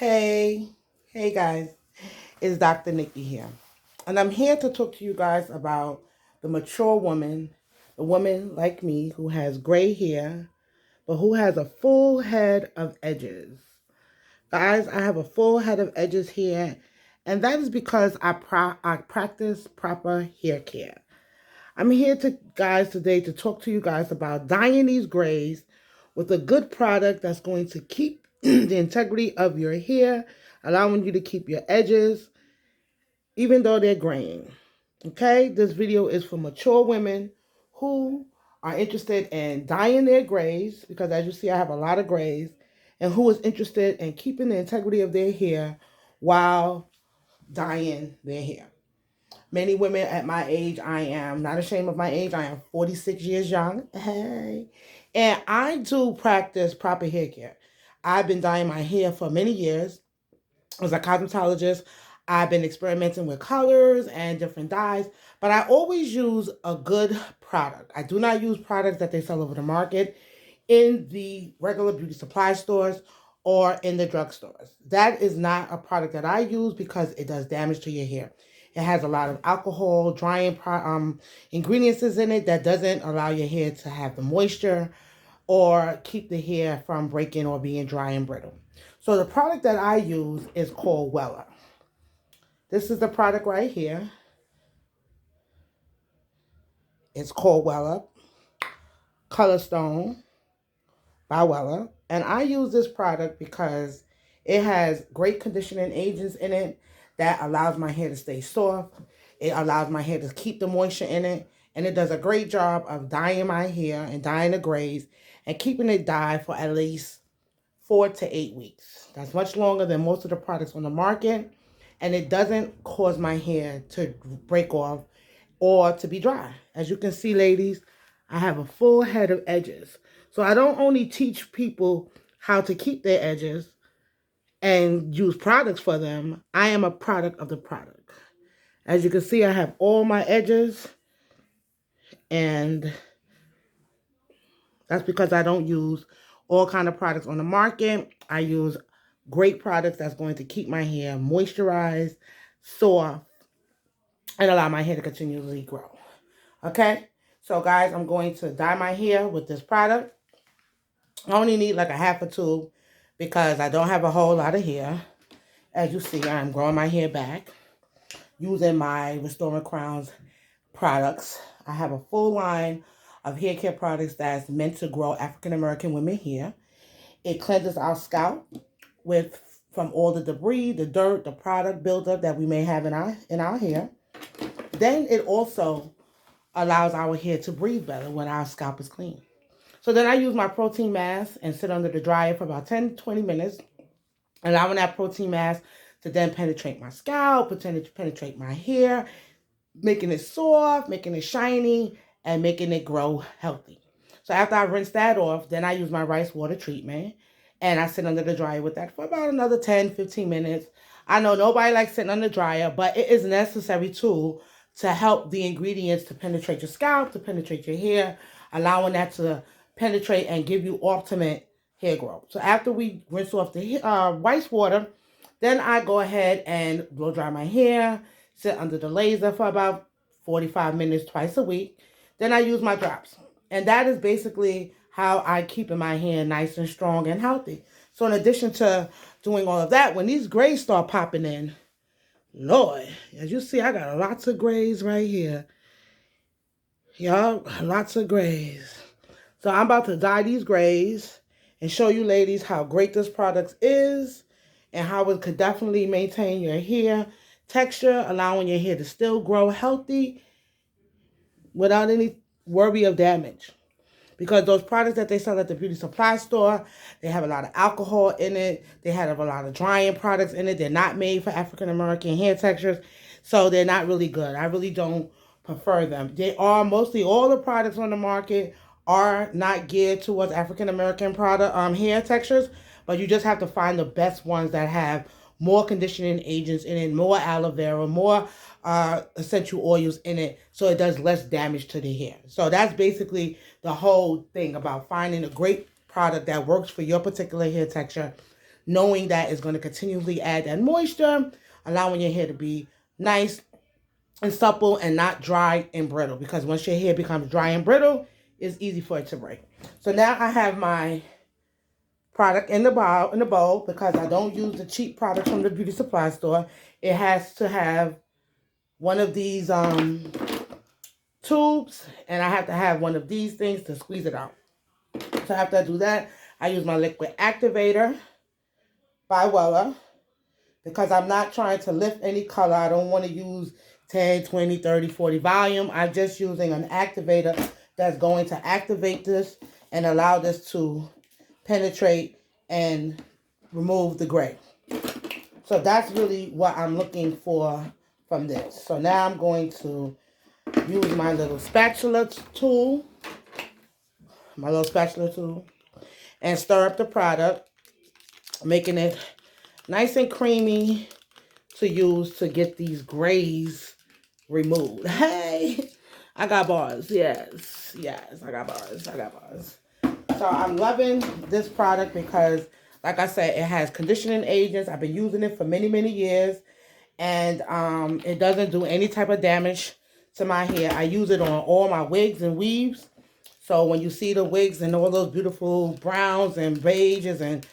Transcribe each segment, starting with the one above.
Hey guys, it's Dr. Nikki here. And I'm here to talk to you guys about the mature woman, the woman like me who has gray hair, but who has a full head of edges. Guys, I have a full head of edges here, and that is because I practice proper hair care. I'm here today to talk to you guys about dyeing these grays with a good product that's going to keep the integrity of your hair, allowing you to keep your edges even though they're graying. Okay, this video is for mature women who are interested in dyeing their grays, because as you see, I have a lot of grays, and who is interested in keeping the integrity of their hair while dyeing their hair. Many women at my age, I am not ashamed of my age. I am 46 years young. Hey. And I do practice proper hair care. I've been dyeing my hair for many years. As a cosmetologist, I've been experimenting with colors and different dyes, but I always use a good product. I do not use products that they sell over the market in the regular beauty supply stores or in the drugstores. That is not a product that I use because it does damage to your hair. It has a lot of alcohol, drying ingredients in it that doesn't allow your hair to have the moisture or keep the hair from breaking or being dry and brittle. So the product that I use is called Wella. This is the product right here. It's called Wella Color Stone by Wella. And I use this product because it has great conditioning agents in it that allows my hair to stay soft. It allows my hair to keep the moisture in it. And it does a great job of dyeing my hair and dyeing the grays and keeping it dyed for at least 4 to 8 weeks. That's much longer than most of the products on the market. And it doesn't cause my hair to break off or to be dry. As you can see, ladies, I have a full head of edges. So I don't only teach people how to keep their edges and use products for them. I am a product of the product. As you can see, I have all my edges, and that's because I don't use all kind of products on the market. I use great products that's going to keep my hair moisturized, soft, and allow my hair to continually grow. Okay? So guys, I'm going to dye my hair with this product. I only need like a half a tube because I don't have a whole lot of hair. As you see, I'm growing my hair back using my Restoring Crowns products. I have a full line of hair care products that's meant to grow African American women hair. It cleanses our scalp from all the debris, the dirt, the product buildup that we may have in our hair. Then it also allows our hair to breathe better when our scalp is clean. So then I use my protein mask and sit under the dryer for about 10 to 20 minutes, allowing that protein mask to then penetrate my scalp, penetrate my hair, making it soft, making it shiny, and making it grow healthy. So after I rinse that off, then I use my rice water treatment, and I sit under the dryer with that for about another 10, 15 minutes. I know nobody likes sitting under the dryer, but it is a necessary tool to help the ingredients to penetrate your scalp, to penetrate your hair, allowing that to penetrate and give you ultimate hair growth. So after we rinse off the rice water, then I go ahead and blow dry my hair, sit under the laser for about 45 minutes twice a week. Then I use my drops. And that is basically how I keep my hair nice and strong and healthy. So in addition to doing all of that, when these grays start popping in, Lord, as you see, I got lots of grays right here. Y'all, lots of grays. So I'm about to dye these grays and show you ladies how great this product is and how it could definitely maintain your hair texture, allowing your hair to still grow healthy without any worry of damage. Because those products that they sell at the beauty supply store, they have a lot of alcohol in it. They have a lot of drying products in it. They're not made for African American hair textures, so they're not really good. I really don't prefer them. They are mostly all the products on the market are not geared towards African American product hair textures, but you just have to find the best ones that have more conditioning agents in it, more aloe vera, more essential oils in it, so it does less damage to the hair. So that's basically the whole thing about finding a great product that works for your particular hair texture knowing that it's going to continually add that moisture, allowing your hair to be nice and supple and not dry and brittle, because once your hair becomes dry and brittle, it's easy for it to break. So now I have my product in the bowl because I don't use the cheap product from the beauty supply store. It has to have one of these tubes, and I have to have one of these things to squeeze it out. So after I do that, I use my liquid activator by Wella, because I'm not trying to lift any color. I don't want to use 10, 20, 30, 40 volume. I'm just using an activator that's going to activate this and allow this to penetrate and remove the gray. So that's really what I'm looking for from this. So now I'm going to use my little spatula tool, and stir up the product, making it nice and creamy to use to get these grays removed. Hey, I got bars. Yes, I got bars. So I'm loving this product because, like I said, it has conditioning agents. I've been using it for many, many years, and it doesn't do any type of damage to my hair. I use it on all my wigs and weaves. So when you see the wigs and all those beautiful browns and beiges and,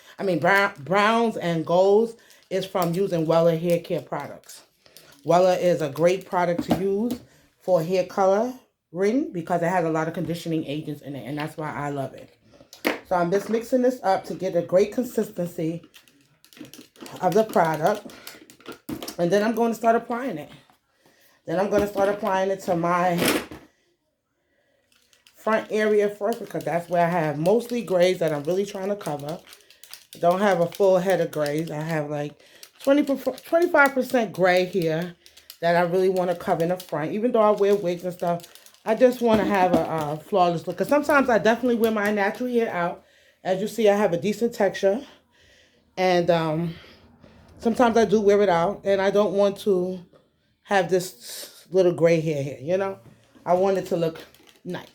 browns and golds, it's from using Wella hair care products. Wella is a great product to use for hair coloring because it has a lot of conditioning agents in it, and that's why I love it. So I'm just mixing this up to get a great consistency of the product, and then I'm going to start applying it. Then I'm going to start applying it to my front area first, because that's where I have mostly grays that I'm really trying to cover. I don't have a full head of grays. I have like 25% gray here that I really want to cover in the front. Even though I wear wigs and stuff, I just want to have a flawless look. Because sometimes I definitely wear my natural hair out. As you see, I have a decent texture. And sometimes I do wear it out. And I don't want to have this little gray hair here, you know. I want it to look nice.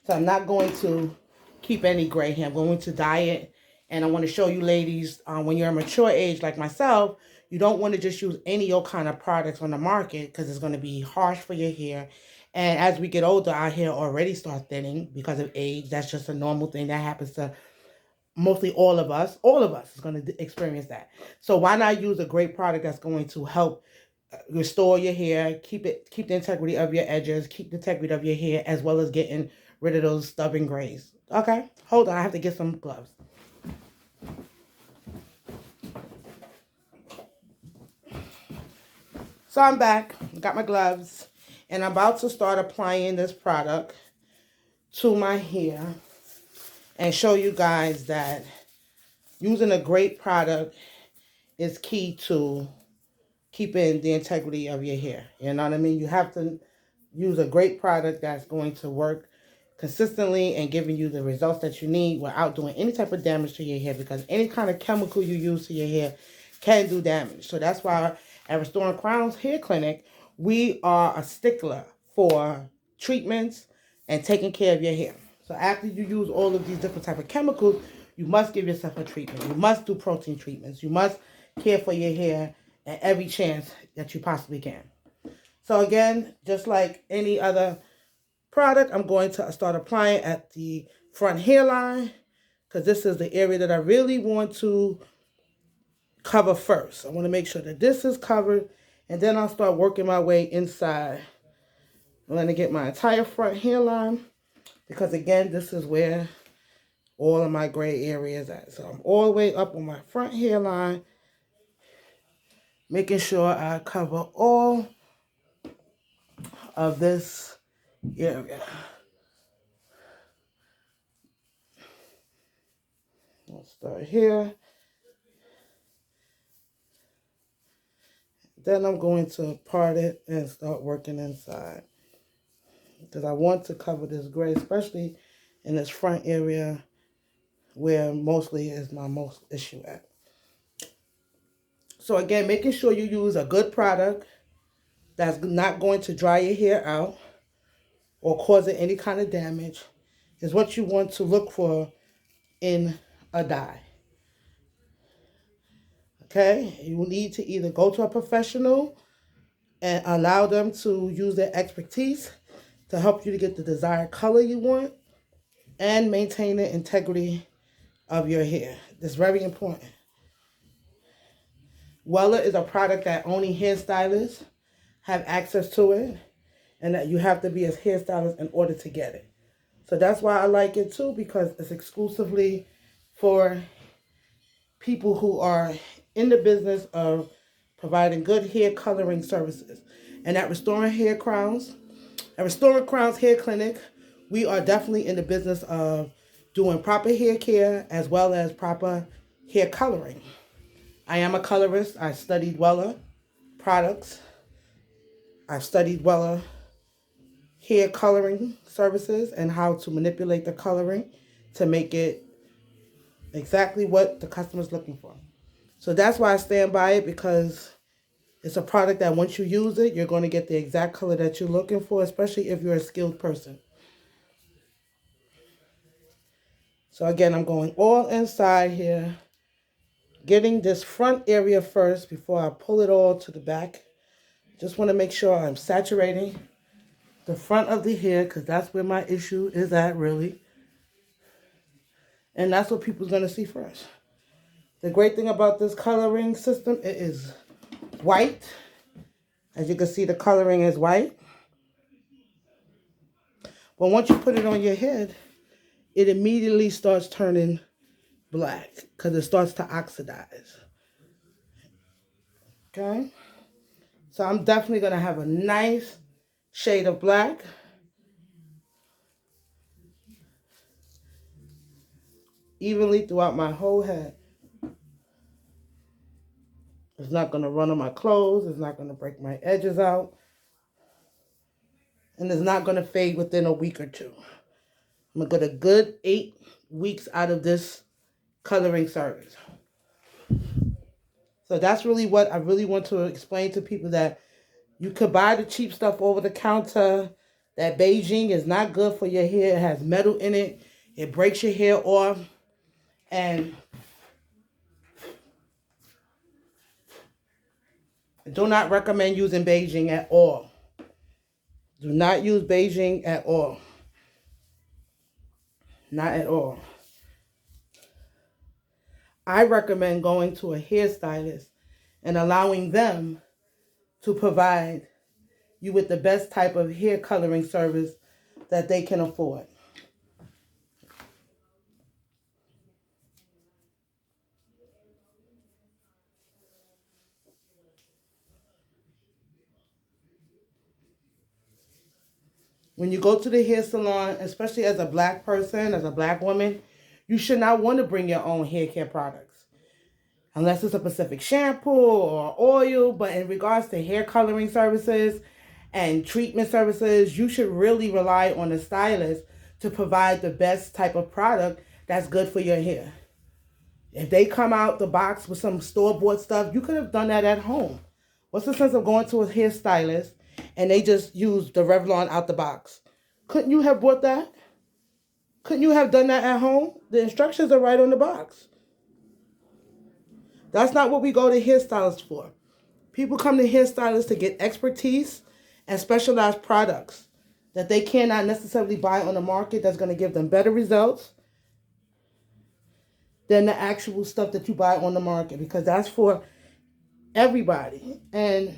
So I'm not going to keep any gray hair. I'm going to dye it. And I want to show you ladies, when you're a mature age like myself, you don't want to just use any old kind of products on the market because it's going to be harsh for your hair. And as we get older, our hair already starts thinning because of age. That's just a normal thing that happens to mostly all of us. All of us is going to experience that. So why not use a great product that's going to help restore your hair, keep the integrity of your edges, keep the integrity of your hair, as well as getting rid of those stubborn grays. Okay, hold on. I have to get some gloves. So I'm back. Got my gloves. And I'm about to start applying this product to my hair and show you guys that using a great product is key to keeping the integrity of your hair. You know what I mean? You have to use a great product that's going to work consistently and giving you the results that you need without doing any type of damage to your hair, because any kind of chemical you use to your hair can do damage. So that's why at Restoring Crowns Hair Clinic, we are a stickler for treatments and taking care of your hair. So after you use all of these different type of chemicals, you must give yourself a treatment. You must do protein treatments. You must care for your hair at every chance that you possibly can. So again, just like any other product, I'm going to start applying at the front hairline, because this is the area that I really want to cover first. I want to make sure that this is covered, and then I'll start working my way inside. I'm going to get my entire front hairline, because again, this is where all of my gray areas at. So I'm all the way up on my front hairline, making sure I cover all of this area. I'll start here. Then I'm going to part it and start working inside, because I want to cover this gray, especially in this front area where mostly is my most issue at. So again, making sure you use a good product that's not going to dry your hair out or cause it any kind of damage is what you want to look for in a dye. Okay, you will need to either go to a professional and allow them to use their expertise to help you to get the desired color you want and maintain the integrity of your hair. That's very important. Wella is a product that only hairstylists have access to it, and that you have to be a hairstylist in order to get it. So that's why I like it too, because it's exclusively for people who are in the business of providing good hair coloring services. And at Restoring Crowns Hair Clinic, we are definitely in the business of doing proper hair care as well as proper hair coloring. I am a colorist. I studied Wella products. I've studied Wella hair coloring services and how to manipulate the coloring to make it exactly what the customer's looking for. So that's why I stand by it, because it's a product that once you use it, you're going to get the exact color that you're looking for, especially if you're a skilled person. So again, I'm going all inside here, getting this front area first before I pull it all to the back. Just want to make sure I'm saturating the front of the hair, because that's where my issue is at, really. And that's what people's going to see first. The great thing about this coloring system, it is white. As you can see, the coloring is white. But once you put it on your head, it immediately starts turning black because it starts to oxidize. Okay? So I'm definitely going to have a nice shade of black. Evenly throughout my whole head. It's not going to run on my clothes. It's not going to break my edges out. And it's not going to fade within a week or two. I'm going to get a good 8 weeks out of this coloring service. So that's really what I really want to explain to people, that you could buy the cheap stuff over the counter. That Beijing is not good for your hair. It has metal in it. It breaks your hair off. And I do not recommend using Beijing at all. Do not use Beijing at all. Not at all. I recommend going to a hairstylist and allowing them to provide you with the best type of hair coloring service that they can afford. When you go to the hair salon, especially as a black person, as a black woman, you should not want to bring your own hair care products. Unless it's a specific shampoo or oil, but in regards to hair coloring services and treatment services, you should really rely on a stylist to provide the best type of product that's good for your hair. If they come out the box with some store-bought stuff, you could have done that at home. What's the sense of going to a hairstylist and they just use the Revlon out the box? Couldn't you have bought that? Couldn't you have done that at home? The instructions are right on the box. That's not what we go to hairstylists for. People come to hairstylists to get expertise and specialized products that they cannot necessarily buy on the market that's going to give them better results than the actual stuff that you buy on the market, because that's for everybody. And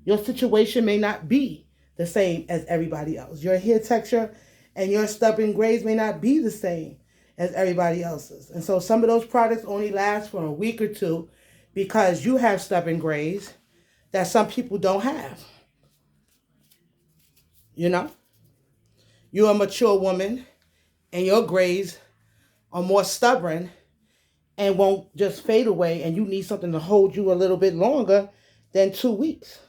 your situation may not be the same as everybody else. Your hair texture and your stubborn grays may not be the same as everybody else's. And so some of those products only last for a week or two because you have stubborn grays that some people don't have. You know? You're a mature woman and your grays are more stubborn and won't just fade away, and you need something to hold you a little bit longer than 2 weeks.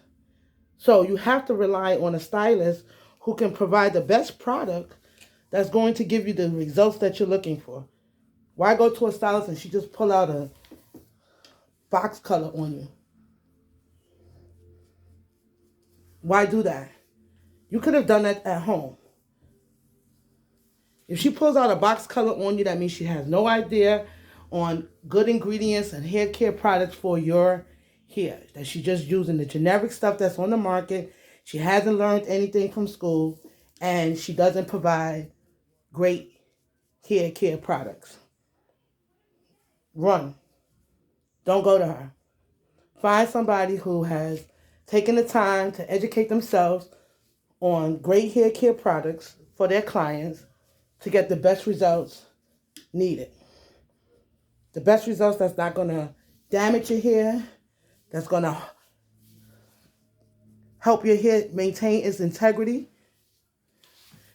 So you have to rely on a stylist who can provide the best product that's going to give you the results that you're looking for. Why go to a stylist and she just pull out a box color on you? Why do that? You could have done that at home. If she pulls out a box color on you, that means she has no idea on good ingredients and hair care products for your hair. That she's just using the generic stuff that's on the market. She hasn't learned anything from school, and she doesn't provide great hair care products. Run. Don't go to her. Find somebody who has taken the time to educate themselves on great hair care products for their clients to get the best results needed. The best results that's not going to damage your hair, that's going to help your hair maintain its integrity.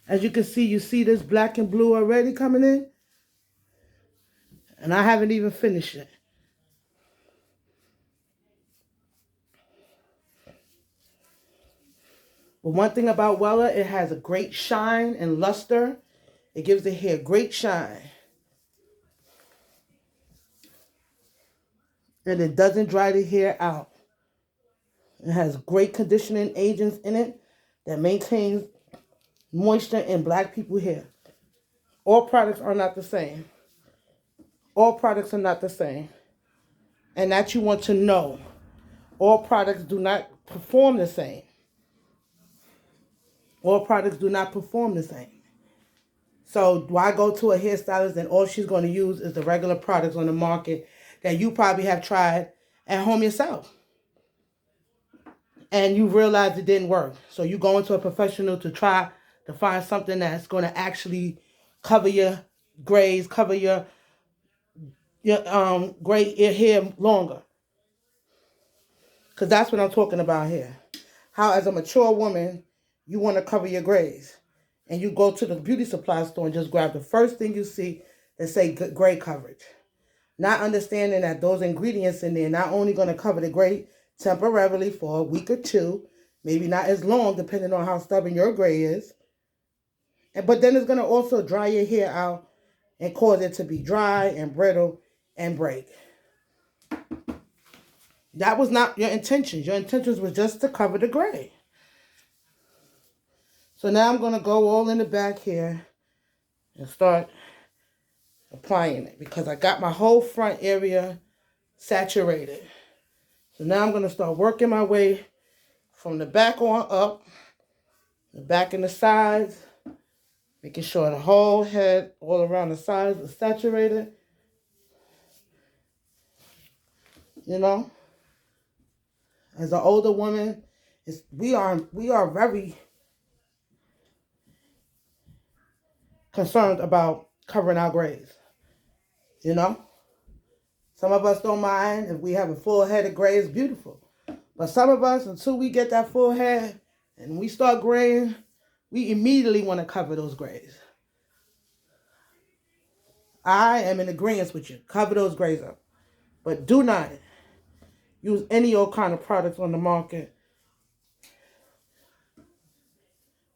As you can see, you see this black and blue already coming in, and I haven't even finished it. But one thing about Wella, it has a great shine and luster. It gives the hair great shine. And it doesn't dry the hair out. It has great conditioning agents in it that maintains moisture in black people's hair. All products are not the same. All products are not the same. And that you want to know. All products do not perform the same. All products do not perform the same. So why go to a hairstylist and all she's going to use is the regular products on the market that you probably have tried at home yourself? And you realize it didn't work. So you go into a professional to try to find something that's going to actually cover your grays, cover your gray hair longer. Because that's what I'm talking about here. How as a mature woman, you want to cover your grays. And you go to the beauty supply store and just grab the first thing you see that say gray coverage. Not understanding that those ingredients in there not only going to cover the gray temporarily for a week or two, maybe not as long depending on how stubborn your gray is, but then it's going to also dry your hair out and cause it to be dry and brittle and break. That was not your intentions. Your intentions was just to cover the gray. So now I'm going to go all in the back here and start applying it because I got my whole front area saturated. So now I'm going to start working my way from the back on up, the back and the sides, making sure the whole head all around the sides is saturated. You know, as an older woman, we are very concerned about covering our grays. You know, some of us don't mind if we have a full head of gray, it's beautiful. But some of us, until we get that full head and we start graying, we immediately want to cover those grays. I am in agreement with you. Cover those grays up. But do not use any old kind of products on the market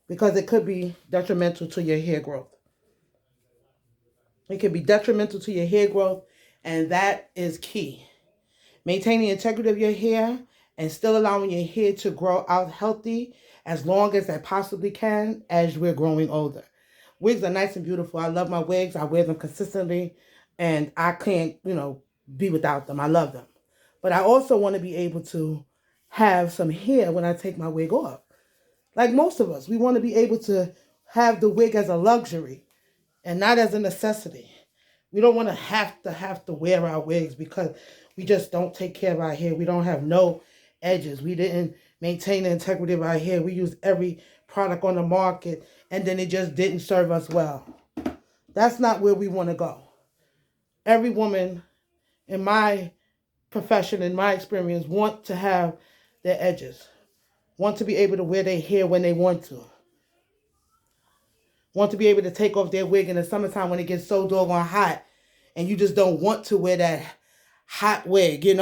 because it could be detrimental to your hair growth. It could be detrimental to your hair growth, and that is key. Maintaining the integrity of your hair and still allowing your hair to grow out healthy as long as that possibly can as we're growing older. Wigs are nice and beautiful. I love my wigs. I wear them consistently, and I can't, be without them. I love them. But I also want to be able to have some hair when I take my wig off. Like most of us, we want to be able to have the wig as a luxury and not as a necessity. We don't want to have to wear our wigs because we just don't take care of our hair. We don't have no edges. We didn't maintain the integrity of our hair. We used every product on the market and then it just didn't serve us well. That's not where we want to go. Every woman in my profession, in my experience, want to have their edges. Want to be able to wear their hair when they want to. Want to be able to take off their wig in the summertime when it gets so doggone hot and you just don't want to wear that hot wig, You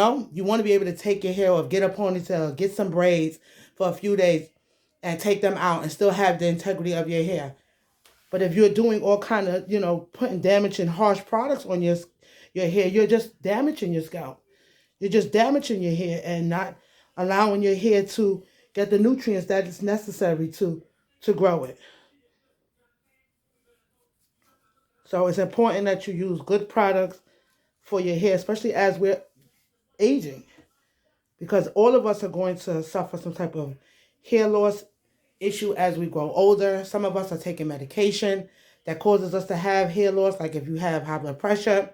want to be able to take your hair off, get a ponytail, get some braids for a few days and take them out and still have the integrity of your hair. But if you're doing all kind of, putting damaging harsh products on your hair, you're just damaging your scalp. You're just damaging your hair and not allowing your hair to get the nutrients that is necessary to grow it. So it's important that you use good products for your hair, especially as we're aging, because all of us are going to suffer some type of hair loss issue as we grow older. Some of us are taking medication that causes us to have hair loss, like if you have high blood pressure.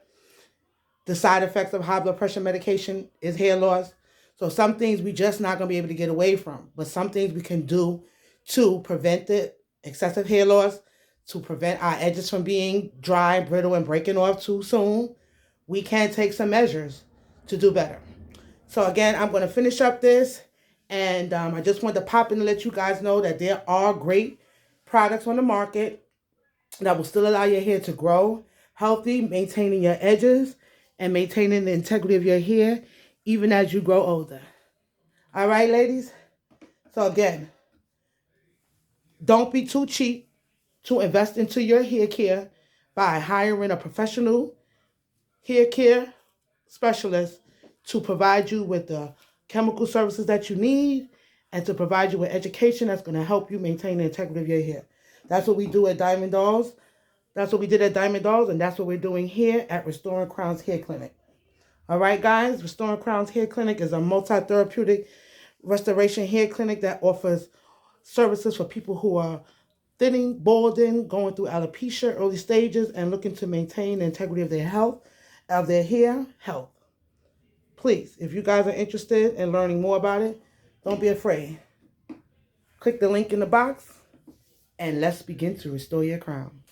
The side effects of high blood pressure medication is hair loss. So some things we just not going to be able to get away from, but some things we can do to prevent the excessive hair loss, to prevent our edges from being dry, brittle, and breaking off too soon. We can take some measures to do better. So again, I'm going to finish up this, and I just wanted to pop in and let you guys know that there are great products on the market that will still allow your hair to grow healthy, maintaining your edges and maintaining the integrity of your hair even as you grow older. All right, ladies? So again, don't be too cheap to invest into your hair care by hiring a professional hair care specialist to provide you with the chemical services that you need and to provide you with education that's going to help you maintain the integrity of your hair. That's what we do at Diamond Dolls. That's what we did at Diamond Dolls, and that's what we're doing here at Restoring Crowns Hair Clinic. All right, guys, Restoring Crowns Hair Clinic is a multi-therapeutic restoration hair clinic that offers services for people who are thinning, balding, going through alopecia, early stages, and looking to maintain the integrity of their health, of their hair health. Please, if you guys are interested in learning more about it, don't be afraid. Click the link in the box, and let's begin to restore your crown.